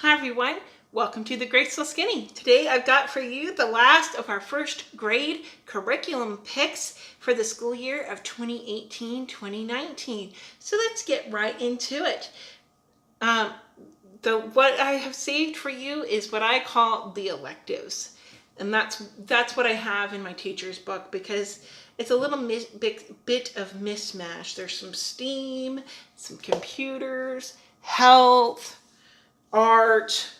Hi everyone, welcome to the Graceful Skinny. Today I've got for you the last of our first grade curriculum picks for the school year of 2018-2019. So let's get right into it. What I have saved for you is what I call the electives. And that's what I have in my teacher's book because it's a little bit of mismatch. There's some STEAM, some computers, health, art,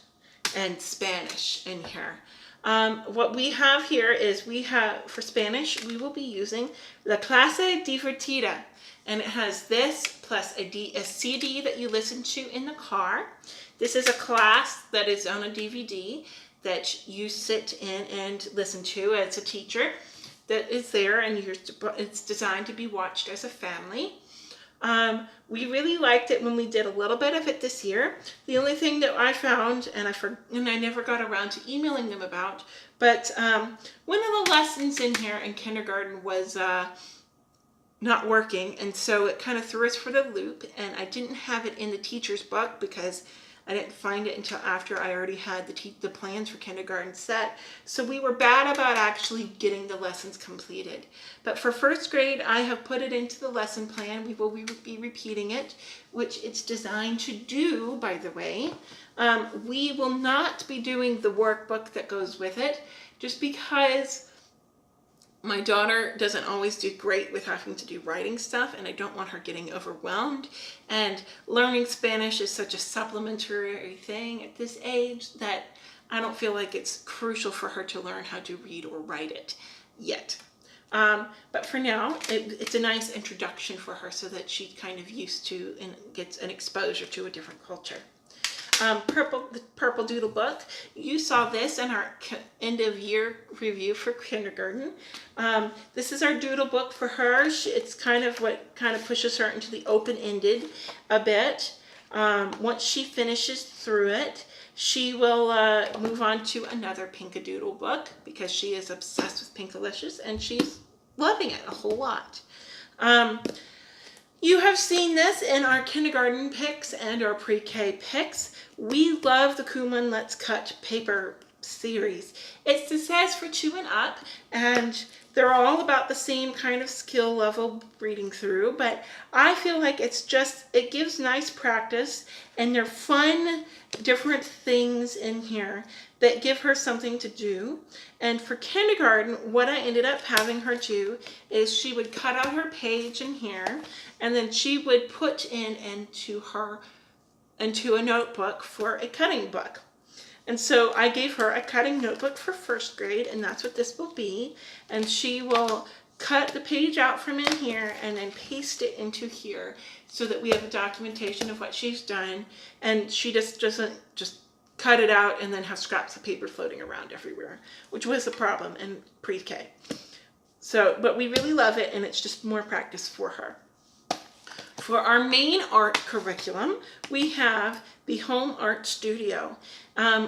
and Spanish in here. What we have here is for Spanish, we will be using La Clase Divertida. And it has this plus a CD that you listen to in the car. This is a class that is on a DVD that you sit in and listen to as a teacher that is there, and it's designed to be watched as a family. We really liked it when we did a little bit of it this year. The only thing that I found, and I never got around to emailing them about, but one of the lessons in here in kindergarten was not working, and so it kind of threw us for the loop, and I didn't have it in the teacher's book because I didn't find it until after I already had the plans for kindergarten set. So we were bad about actually getting the lessons completed. But for first grade, I have put it into the lesson plan. We will be repeating it, which it's designed to do, by the way. We will not be doing the workbook that goes with it, just because my daughter doesn't always do great with having to do writing stuff, and I don't want her getting overwhelmed. And learning Spanish is such a supplementary thing at this age that I don't feel like it's crucial for her to learn how to read or write it yet. But for now, it's a nice introduction for her so that she's kind of used to and gets an exposure to a different culture. The Purple Doodle book. You saw this in our end of year review for kindergarten. This is our doodle book for her. It's kind of what kind of pushes her into the open-ended a bit. Once she finishes through it, she will move on to another Pinkadoodle book because she is obsessed with Pinkalicious and she's loving it a whole lot. You have seen this in our kindergarten picks and our pre-K picks. We love the Kuhlman Let's Cut paper series. It's the size for 2 and up, and they're all about the same kind of skill level reading through, but I feel like it gives nice practice, and they're fun, different things in here that give her something to do. And for kindergarten, what I ended up having her do is she would cut out her page in here, and then she would put into a notebook for a cutting book. And so I gave her a cutting notebook for first grade, and that's what this will be. And she will cut the page out from in here and then paste it into here so that we have a documentation of what she's done. And she just doesn't just cut it out and then have scraps of paper floating around everywhere, which was a problem in pre-K. So, but we really love it, and it's just more practice for her. For our main art curriculum, we have the Home Art Studio. I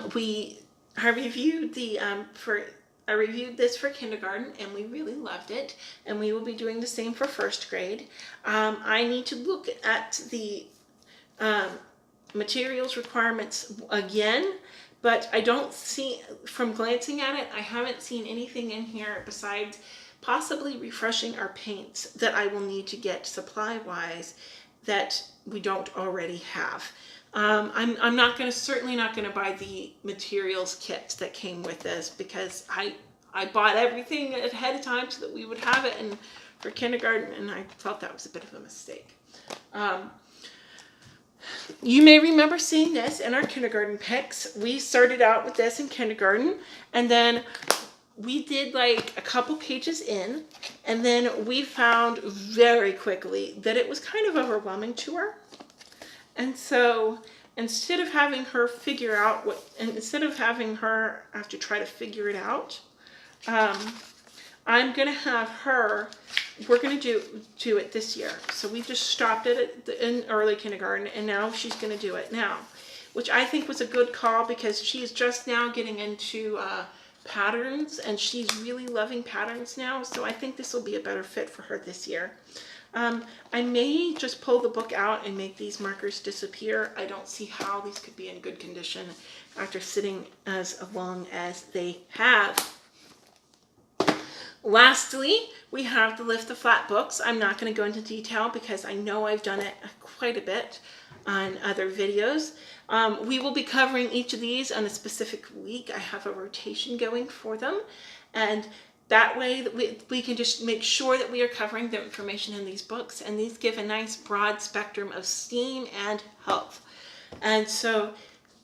reviewed this for kindergarten, and we really loved it, and we will be doing the same for first grade. I need to look at the materials requirements again, but I don't see, from glancing at it, I haven't seen anything in here besides possibly refreshing our paints that I will need to get supply-wise that we don't already have. I'm certainly not gonna buy the materials kits that came with this because I bought everything ahead of time so that we would have it for kindergarten, and I felt that was a bit of a mistake. You may remember seeing this in our kindergarten picks. We started out with this in kindergarten, and then we did like a couple pages in, and then we found very quickly that it was kind of overwhelming to her. And so instead of having her have to try to figure it out, I'm going to have her, we're going to do it this year. So we just stopped it in early kindergarten, and now she's going to do it now, which I think was a good call because she's just now getting into patterns, and she's really loving patterns now. So I think this will be a better fit for her this year. I may just pull the book out and make these markers disappear. I don't see how these could be in good condition after sitting as long as they have. Lastly, we have the Lift the Flat books. I'm not going to go into detail because I know I've done it quite a bit on other videos. We will be covering each of these on a specific week. I have a rotation going for them, and that way that we can just make sure that we are covering the information in these books, and these give a nice broad spectrum of STEAM and health. And so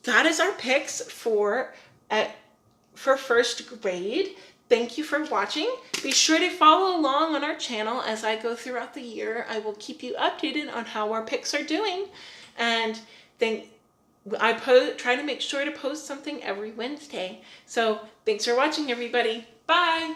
that is our picks for first grade. Thank you for watching. Be sure to follow along on our channel as I go throughout the year. I will keep you updated on how our picks are doing. And then I try to make sure to post something every Wednesday. So thanks for watching, everybody. Bye.